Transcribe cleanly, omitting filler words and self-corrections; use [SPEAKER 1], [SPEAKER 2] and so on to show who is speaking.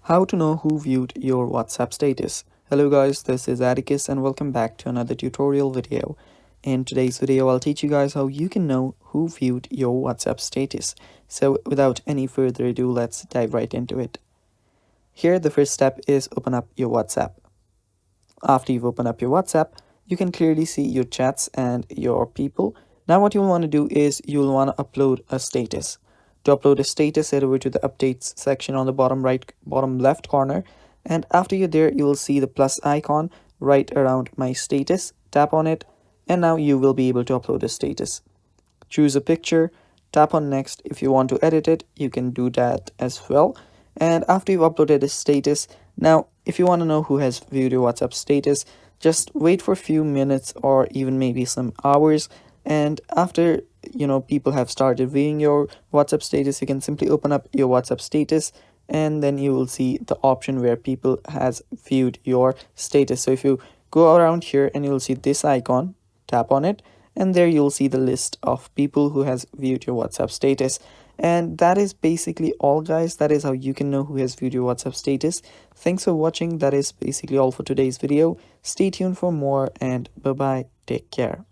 [SPEAKER 1] How to know who viewed your WhatsApp status. Hello guys, this is Atticus and welcome back to another tutorial video. In today's video, I'll teach you guys how you can know who viewed your WhatsApp status. So without any further ado, let's dive right into it. Here, the first step is open up your WhatsApp. After you've opened up your WhatsApp, you can clearly see your chats and your people. Now what you'll want to do is you'll want to upload a status. To upload a status, head over to the updates section on the bottom left corner, and after you're there, you will see the plus icon right around my status. Tap on it, and now you will be able to upload a status. Choose a picture, tap on next. If you want to edit it, you can do that as well. And after you've uploaded a status, now if you want to know who has viewed your WhatsApp status, just wait for a few minutes or even maybe some hours, and after people have started viewing your WhatsApp status, you can simply open up your WhatsApp status, and then you will see the option where people has viewed your status. So if you go around here and you'll see this icon, tap on it, and there you'll see the list of people who has viewed your WhatsApp status. And that is basically all, guys. That is how you can know who has viewed your WhatsApp status. Thanks for watching. That is basically all for today's video. Stay tuned for more, and bye bye. Take care.